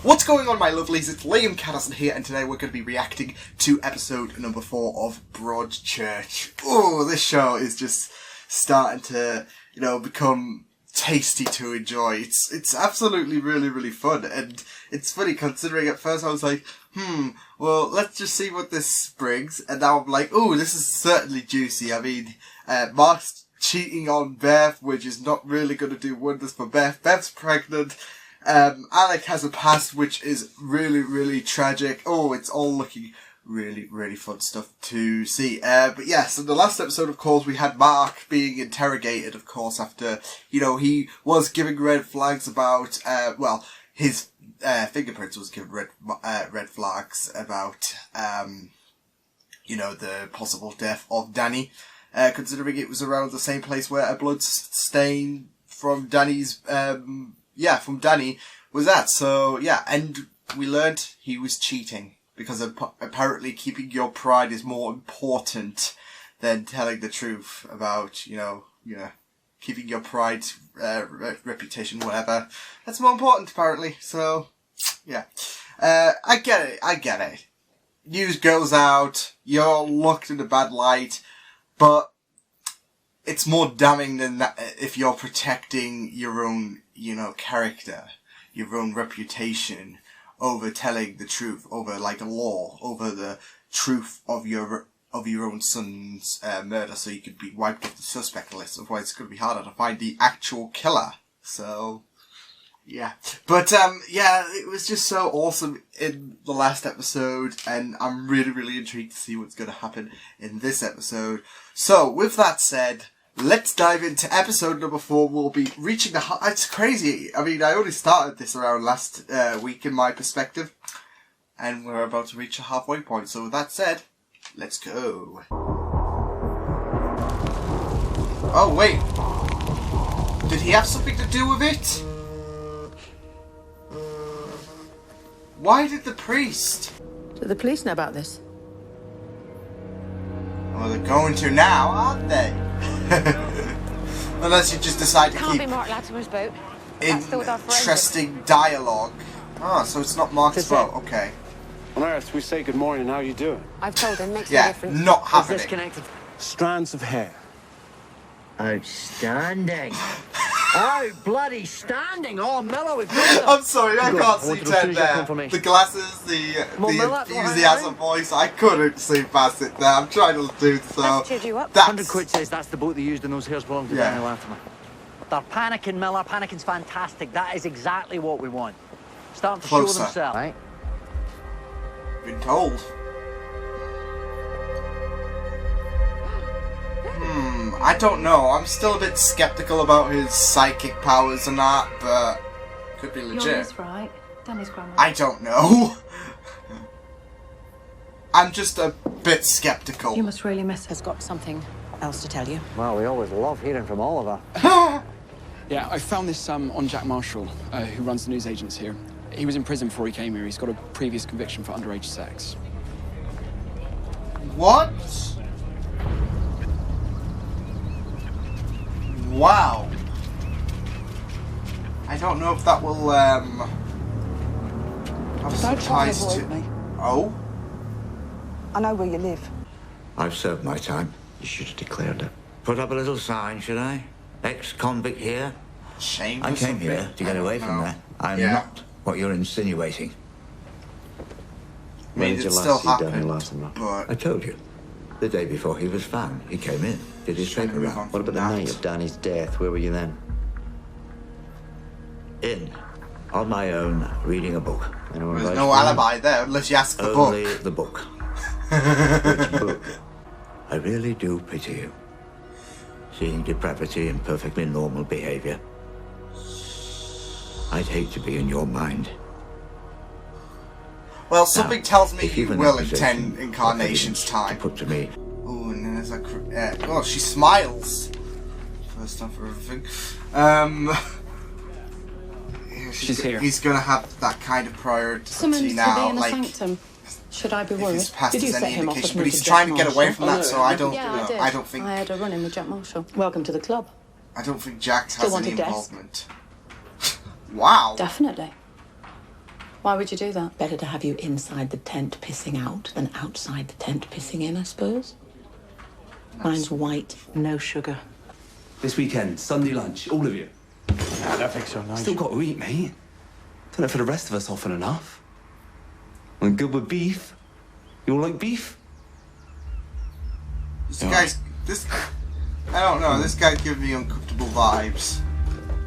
What's going on, my lovelies? It's Liam Catterson here, and today we're going to be reacting to episode number 4 of Broadchurch. Oh, this show is just starting to, become tasty to enjoy. It's absolutely really fun, and it's funny considering at first I was like, well, let's just see what this brings, and now I'm like, oh, this is certainly juicy. I mean, Mark's cheating on Beth, which is not really going to do wonders for Beth. Beth's pregnant. Alec has a past which is really tragic. Oh, it's all looking really fun stuff to see. But yes, in the last episode, of course, we had Mark being interrogated, of course, after, he was giving red flags about, his fingerprints was giving red flags about, the possible death of Danny, considering it was around the same place where a blood stain from Danny's, from Danny was at. So, yeah, and we learned he was cheating because apparently keeping your pride is more important than telling the truth about, keeping your pride, reputation, whatever. That's more important, apparently. So, yeah. I get it. News goes out, you're looked in a bad light, but it's more damning than that if you're protecting your own, character, your own reputation, over telling the truth, over like a law, over the truth of your own son's murder, so you could be wiped off the suspect list. Otherwise, it's going to be harder to find the actual killer. So, yeah. But it was just so awesome in the last episode, and I'm really intrigued to see what's going to happen in this episode. So, with that said, let's dive into episode number 4. We'll be reaching it's crazy. I mean, I only started this around last week in my perspective, and we're about to reach a halfway point. So with that said, let's go. Oh, wait. Did he have something to do with it? Why did the priest? Do the police know about this? Well, they're going to now, aren't they? Unless you just decide to keep Mark Latimer's boat. interesting dialogue. Oh, so it's not Mark's boat. Okay. On Earth, we say good morning. How you doing? I've told him. Makes no difference. Not happening. Disconnected. Strands of hair. Outstanding. Oh, bloody standing! Oh, Miller, we've got them. I'm sorry, I can't see Ted there. The glasses, the enthusiasm voice, I couldn't see past it there. I'm trying to do so. Cheered you up. 100 quid says that's the boat they used and those hairs belong to Daniel Latimer. They're panicking, Miller. Panicking's fantastic. That is exactly what we want. Starting to Closer. show themselves, right? Been told. I don't know. I'm still a bit skeptical about his psychic powers and that, but could be legit. Yours, right? Danny's grandma. I don't know. I'm just a bit skeptical. You must really miss her. Has got something else to tell you. Well, we always love hearing from Oliver. Yeah, I found this on Jack Marshall, who runs the news agents here. He was in prison before he came here. He's got a previous conviction for underage sex. What? Wow. I don't know if that will, have some ties to... Oh? I know where you live. I've served my time. You should have declared it. Put up a little sign, should I? Ex-convict here. Shame. I came here to get away from there. I'm not what you're insinuating. I mean, it still happened, but... I told you. The day before he was found, he came in, did his paper round. What about the night of Danny's death? Where were you then? In. On my own, reading a book. There's no alibi there, unless you ask the book. Only the book. Which book? I really do pity you. Seeing depravity in perfectly normal behavior. I'd hate to be in your mind. Well, something tells me he will in 10 incarnations' time. Put to me. Ooh, and then there's a... she smiles. First time for everything. She's here. He's gonna have that kind of priority Summoned now, to be in like... a sanctum. Should I be worried? If his past Did you is set any him off indication, with but he's Jack trying to get away Marshall? from that, so I don't, Yeah, I don't think... I had a run-in with Jack Marshall. Welcome to the club. I don't think Jack Still has want any a desk? involvement. Wow. Definitely. Why would you do that? Better to have you inside the tent pissing out than outside the tent pissing in, I suppose. Mine's white, no sugar. This weekend, Sunday lunch, all of you. I don't think so, no. Still got to eat, mate. Don't know for the rest of us often enough. I'm good with beef. You all like beef? I don't know, this guy's giving me uncomfortable vibes.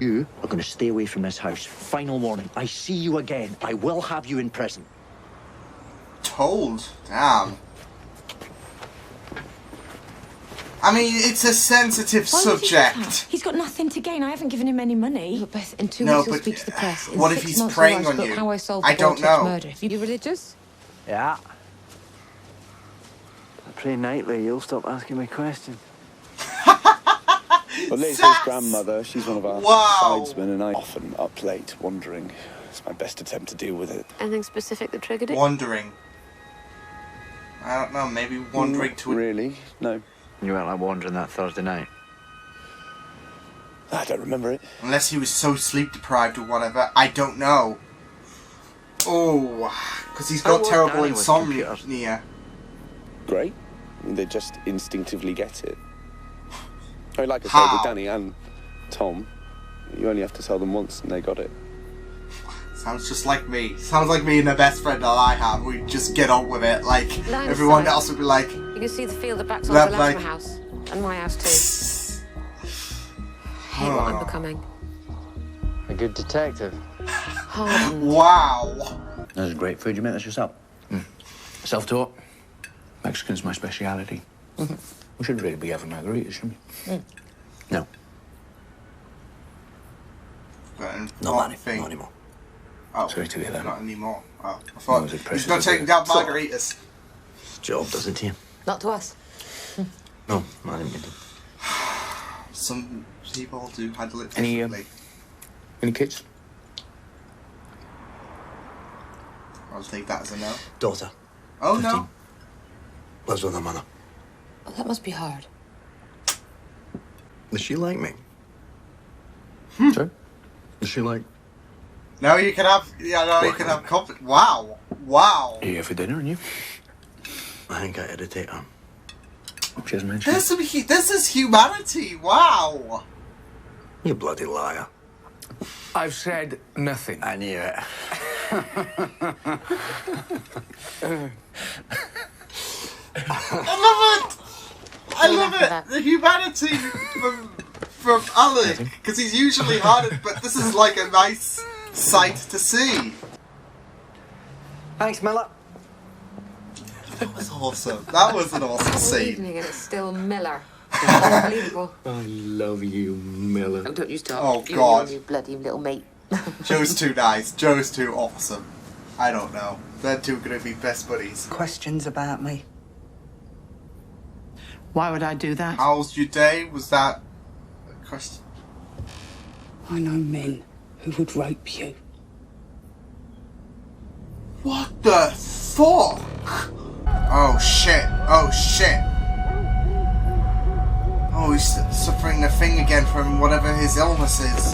You are going to stay away from this house. Final warning. I see you again, I will have you in prison. Told? Damn. I mean, it's a sensitive subject. He's got nothing to gain. I haven't given him any money. Look, Beth, in 2 weeks he'll speak to the press. In what if 6 he's months, preying he'll write a on book, you? How I solved I the don't Broadchurch know. murder. You religious? Yeah. I pray nightly, you'll stop asking me questions. Well, Liz's Sass! grandmother, she's one of our Wow. sidesmen, and I often up late, wandering. It's my best attempt to deal with it. Anything specific that triggered it? Wandering. I don't know, maybe wandering to Not really, no. You weren't like wandering that Thursday night. I don't remember it. Unless he was so sleep deprived or whatever, I don't know. Oh, because he's got was terrible Danny with insomnia. Great. They just instinctively get it. I mean, like I How? said, with Danny and Tom, you only have to tell them once and they got it. Sounds just like me. Sounds like me and the best friend that I have. We just get on with it. Like, Line everyone side. else would be like, You can see the field that backs That, onto the like- Latimer house. And my house too. Hate what I'm becoming. A good detective. Hardened. wow. That's great food. You make this yourself? Self-taught. Mexican's my speciality. We should really be having margaritas, shouldn't we? No, But not one that thing. not anymore. Oh, Sorry to hear that. not anymore. Oh, I thought was it he's precious not of taking you? down margaritas. Job does it to you? Not to us. No, I didn't get it. Some people do handle it Any, differently. Any kids? I'll take that as a no. Daughter, Oh 15. no. lives with her mother. Oh, that must be hard. Does she like me? Sorry? Does she like... Now you can have. Yeah, now you can have confidence. Wow. Wow. Are you here for dinner, and you? I think I irritate her. She hasn't mentioned it. This is humanity. Wow. You bloody liar. I've said nothing. I knew it. I love it. I love for it. that. The humanity from Alec, because he's usually hard, but this is like a nice sight to see. Thanks, Miller. That was awesome. That was an awesome Whole scene. evening and it's still Miller. Unbelievable. I love you, Miller. Oh, don't you start. Oh, You God. and your bloody little mate. Joe's too nice. Joe's too awesome. I don't know. They're two gonna be best buddies. Questions about me? Why would I do that? How's your day? Was that a question? I know men who would rape you. What the fuck? Oh shit. Oh shit. Oh, he's suffering the thing again from whatever his illness is.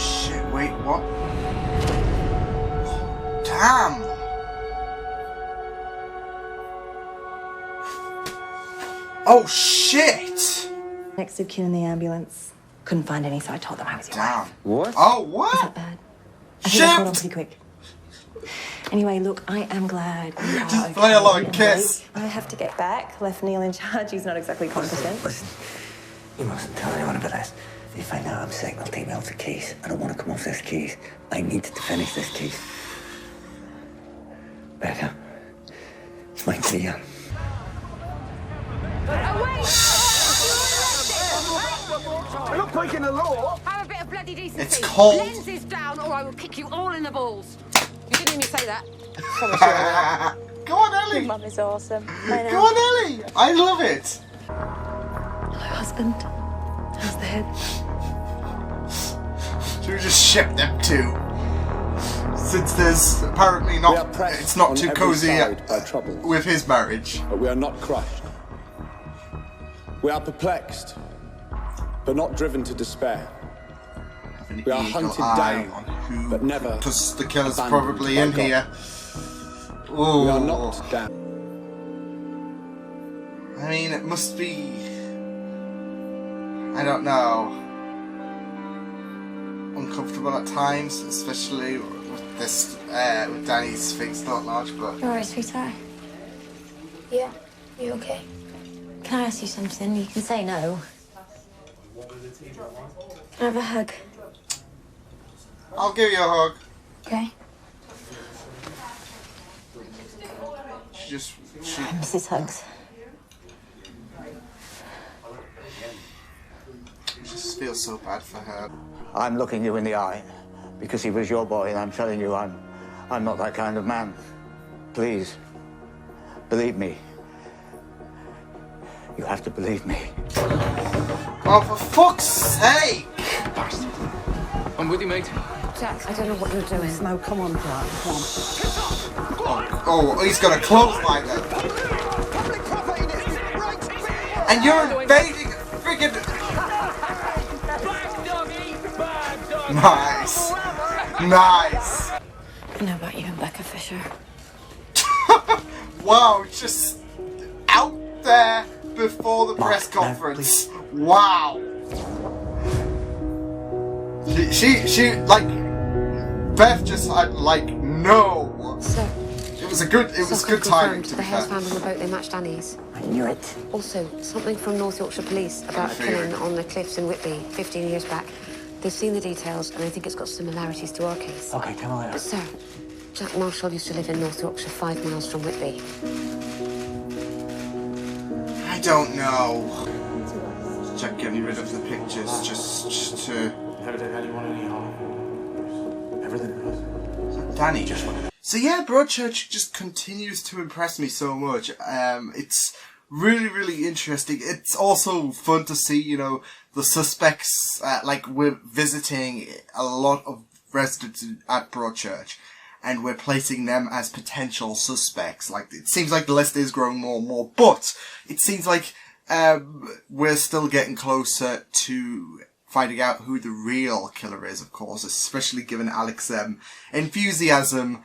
Shit, wait, what? Damn. Oh shit. Next of kin in the ambulance. Couldn't find any, so I told them I was your Damn. wife. What? Oh, Is what? that bad? I think I caught on Shit. pretty quick. Anyway, look, I am glad you are Just okay play along, and kiss. great. I have to get back. Left Neil in charge. He's not exactly competent. Listen, you mustn't tell anyone about this. If they find out I'm sick, they'll take me off the case. I don't want to come off this case. I need to finish this case. Becca, it's my career. We're not breaking the law. Have a bit of bloody decency. It's cold. Lenses down, or I will kick you all in the balls. You didn't hear me say that. Go on, Ellie. Mum is awesome. I know. Go on, Ellie. I love it. Hello, husband. How's the head? Should we just ship them two? Since there's apparently We are not, pressed it's not on too every cozy side by troubles. with his marriage. But we are not crushed. We are perplexed, but not driven to despair. An We are eagle hunted eye down, on but never. Because the killer's abandoned probably by in God. here. We are Ooh. not down. I mean, it must be... I don't know. Uncomfortable at times, especially with this, with Danny's face not large, but... You alright, sweetheart? Yeah, you okay? Can I ask you something? You can say no. Can I have a hug? I'll give you a hug. Okay. She Mrs. Hugs. just feels so bad for her. I'm looking you in the eye because he was your boy, and I'm telling you I'm not that kind of man. Please, believe me. You have to believe me. Oh, for fuck's sake! I'm with you, mate. Jack, I don't know what you're doing. No, come on, Jack. Come on. Oh, he's got a clothesline then. And you're invading freaking... Nice. Nice. I know about you and Becca Fisher. Wow, just out there before the press conference. Wow. She like Beth just had like no. So, It was good timing to the be hairs fair. found on the boat, they matched Annie's. I knew it. Also, something from North Yorkshire Police about a killing on the cliffs in Whitby 15 years back. They've seen the details and they think it's got similarities to our case. Okay, tell me later. But sir, Jack Marshall used to live in North Yorkshire, 5 miles from Whitby. I don't know. Jack getting rid of the pictures just to Danny. So yeah, Broadchurch just continues to impress me so much. It's really interesting. It's also fun to see, you know, the suspects, like we're visiting a lot of residents at Broadchurch and we're placing them as potential suspects. Like, it seems like the list is growing more and more, but it seems like we're still getting closer to finding out who the real killer is, of course, especially given Alex's enthusiasm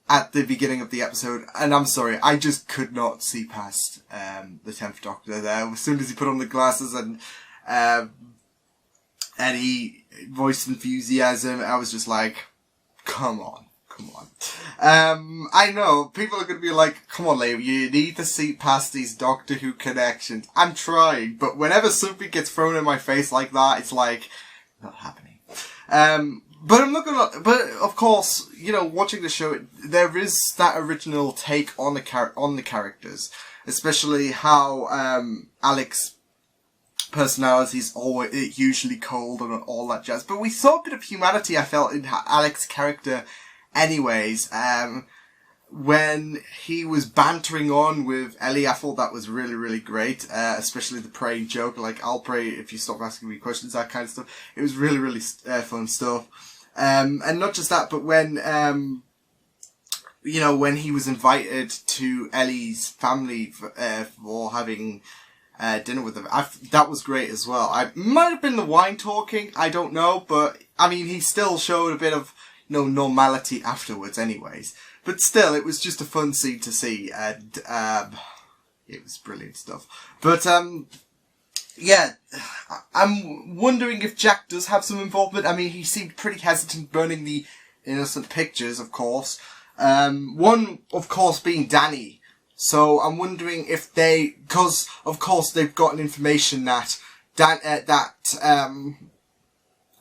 at the beginning of the episode. And I'm sorry, I just could not see past the 10th Doctor there. As soon as he put on the glasses and he voiced enthusiasm, I was just like, come on. I know, people are going to be like, come on, Liam, you need to see past these Doctor Who connections. I'm trying, but whenever something gets thrown in my face like that, it's like, not happening. But I'm not gonna, but of course, you know, watching the show, there is that original take on the characters, especially how, Alex's personality is usually cold and all that jazz. But we saw a bit of humanity, I felt, in Alex's character anyways, when he was bantering on with Ellie. I thought that was really great, especially the praying joke, like, I'll pray if you stop asking me questions, that kind of stuff. It was really fun stuff. And not just that, but when, you know, when he was invited to Ellie's family for having dinner with them, that was great as well. I might have been the wine talking, I don't know, but I mean, he still showed a bit of, you know, normality afterwards anyways. But still, it was just a fun scene to see, and it was brilliant stuff. But yeah, I'm wondering if Jack does have some involvement. I mean, he seemed pretty hesitant burning the innocent pictures, of course. One, of course, being Danny. So I'm wondering if because of course they've gotten information that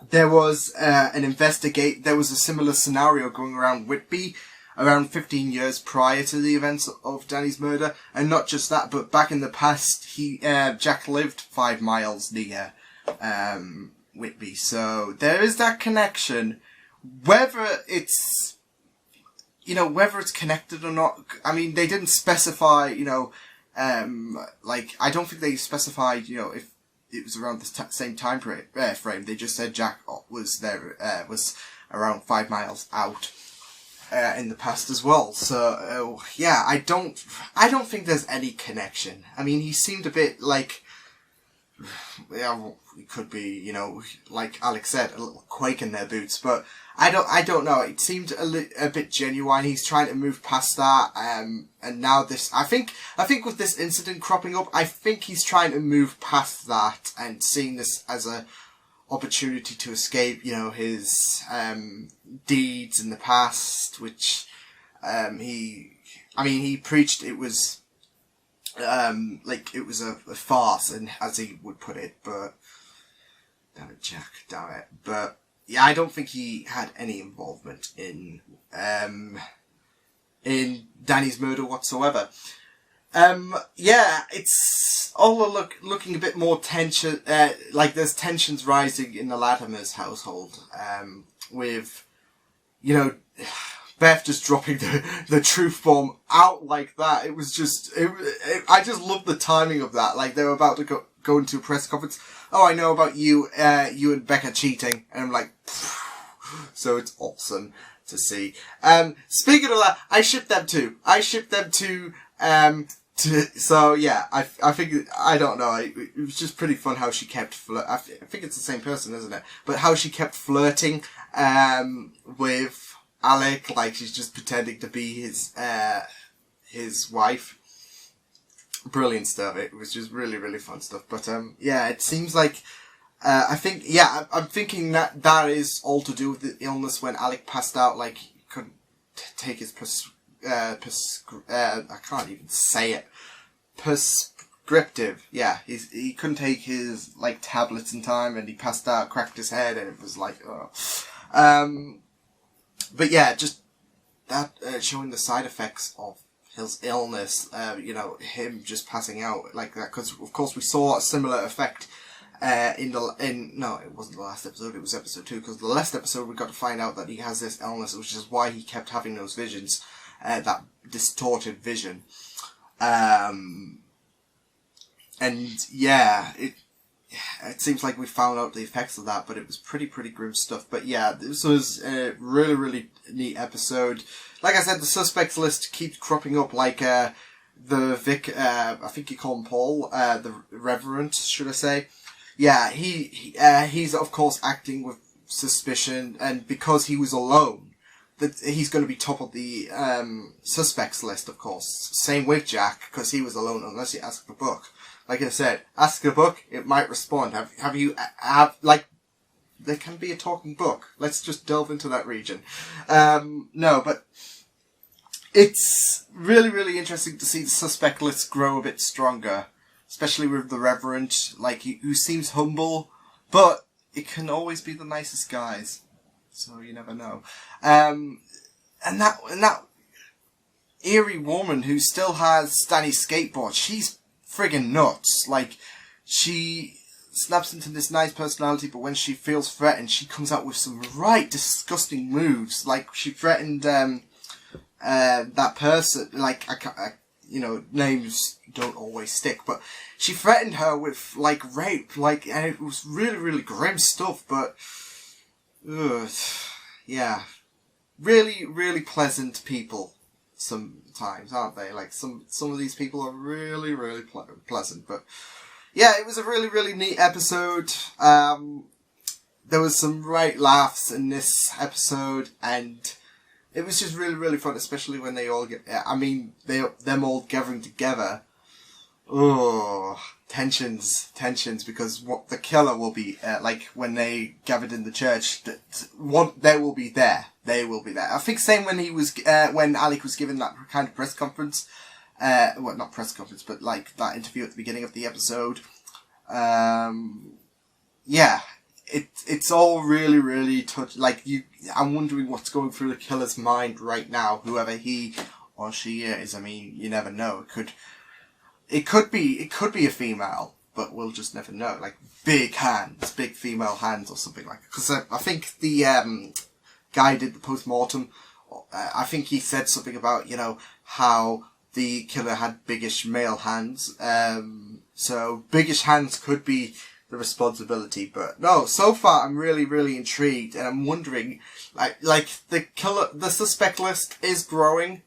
there was there was a similar scenario going around Whitby around 15 years prior to the events of Danny's murder. And not just that, but back in the past, Jack lived 5 miles near Whitby. So there is that connection. Whether it's, you know, whether it's connected or not, I mean, they didn't specify, you know, like, I don't think they specified, you know, if it was around the same time frame. They just said Jack was there, was around 5 miles out in the past as well. So yeah, I don't think there's any connection. I mean, he seemed a bit like, yeah, it could be, you know, like Alex said, a little quake in their boots, but I don't know. It seemed a bit genuine. He's trying to move past that, and now this. I think with this incident cropping up, I think he's trying to move past that and seeing this as a opportunity to escape, you know, his deeds in the past, which he preached it was like it was a farce, and as he would put it, but damn it, Jack, damn it, but. Yeah, I don't think he had any involvement in Danny's murder whatsoever. Yeah, it's all looking a bit more tension, like there's tensions rising in the Latimer's household, with, you know, Beth just dropping the truth bomb out like that. It was just, I just love the timing of that. Like, they were about to go into a press conference. Oh, I know about you, you and Becca cheating. And I'm like, so it's awesome to see. Speaking of that, I ship them too. So yeah, I think, I don't know, it was just pretty fun how she kept I think it's the same person, isn't it? But how she kept flirting, with Alec, like she's just pretending to be his wife. Brilliant stuff. It was just really, really fun stuff. But yeah, it seems like I'm thinking that is all to do with the illness when Alec passed out. Like he couldn't take his I can't even say it. Prescriptive. Yeah, he couldn't take his like tablets in time, and he passed out, cracked his head, and it was like, oh. But yeah, just that showing the side effects of his illness, you know, him just passing out like that, because of course we saw a similar effect no, it wasn't the last episode, it was episode 2, because the last episode we got to find out that he has this illness, which is why he kept having those visions, that distorted vision, and yeah, it seems like we found out the effects of that, but it was pretty grim stuff. But yeah, this was a really, really neat episode. Like I said, the suspects list keeps cropping up, like the Vic, I think you call him Paul, the Reverend, should I say. Yeah, he's of course acting with suspicion, and because he was alone, that he's going to be top of the suspects list, of course. Same with Jack, because he was alone, unless you ask the book. Like I said, ask a book, it might respond. Like, there can be a talking book. Let's just delve into that region. No, but it's really, really interesting to see the suspect list grow a bit stronger. Especially with the Reverend, like, who seems humble, but it can always be the nicest guys. So you never know. And that eerie woman who still has Danny's skateboard, she's friggin' nuts. Like, she snaps into this nice personality, but when she feels threatened, she comes out with some right disgusting moves. Like, she threatened that person, like, you know, names don't always stick, but she threatened her with, like, rape, like, and it was really, really grim stuff, but, yeah, really, really pleasant people sometimes, aren't they? Like, some of these people are really, really pleasant, but, yeah, it was a really, really neat episode. There was some right laughs in this episode, and it was just really, really fun, especially when they all get, them all gathering together. Oh, tensions, because what the killer will be, like, when they gathered in the church, they will be there. I think same when when Alec was given that kind of press conference, well, not press conference, but like that interview at the beginning of the episode. Yeah, it's all really, really like, I'm wondering what's going through the killer's mind right now, whoever he or she is. I mean, you never know. It could be a female, but we'll just never know. Like, big female hands or something like that. Because I think the guy did the post-mortem. I think he said something about, you know, how the killer had biggish male hands. So biggish hands could be the responsibility. But no, so far I'm really, really intrigued, and I'm wondering, like the suspect list is growing.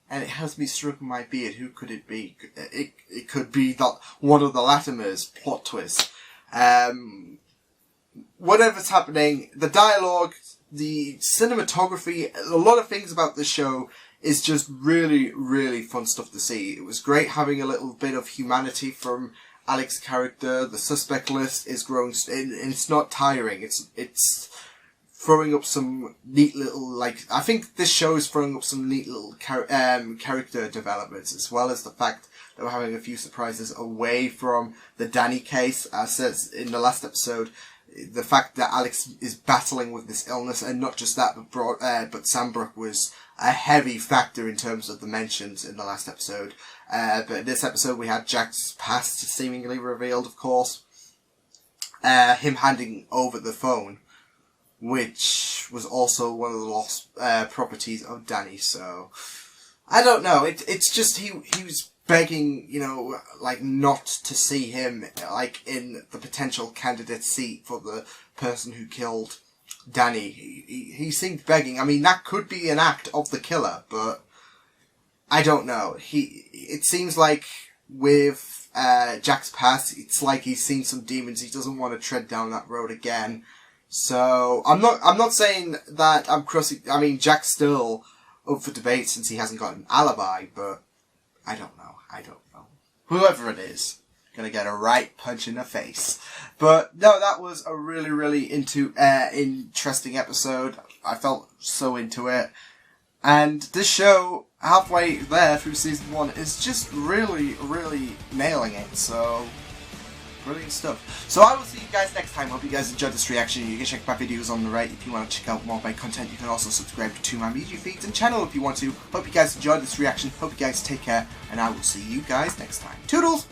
And it has me stroking my beard. Who could it be? It could be that one of the Latimers plot twists. Whatever's happening, the dialogue, the cinematography, a lot of things about the show is just really, really fun stuff to see. It was great having a little bit of humanity from Alex's character. The suspect list is growing, and it's not tiring. It's throwing up some neat little, like, I think this show is throwing up some neat little character developments, as well as the fact that we're having a few surprises away from the Danny case. As says in the last episode, the fact that Alex is battling with this illness, and not just that, but Sandbrook was a heavy factor in terms of the mentions in the last episode. But in this episode we had Jack's past seemingly revealed, of course. Him handing over the phone, which was also one of the lost properties of Danny. So I don't know. It's just he was begging, you know, like, not to see him, like, in the potential candidate seat for the person who killed Danny. He seemed begging. I mean, that could be an act of the killer, but I don't know. It seems like with Jack's past, it's like he's seen some demons. He doesn't want to tread down that road again. So I'm not saying that I'm crossing. I mean, Jack's still up for debate since he hasn't got an alibi, but I don't know. Whoever it is, gonna get a right punch in the face. But no, that was a really, really interesting episode. I felt so into it. And this show, halfway there through season 1, is just really, really nailing it. So, brilliant stuff. So I will see you guys next time. Hope you guys enjoyed this reaction. You can check my videos on the right if you want to check out more of my content. You can also subscribe to my media feeds and channel if you want to. Hope you guys enjoyed this reaction. Hope you guys take care. And I will see you guys next time. Toodles!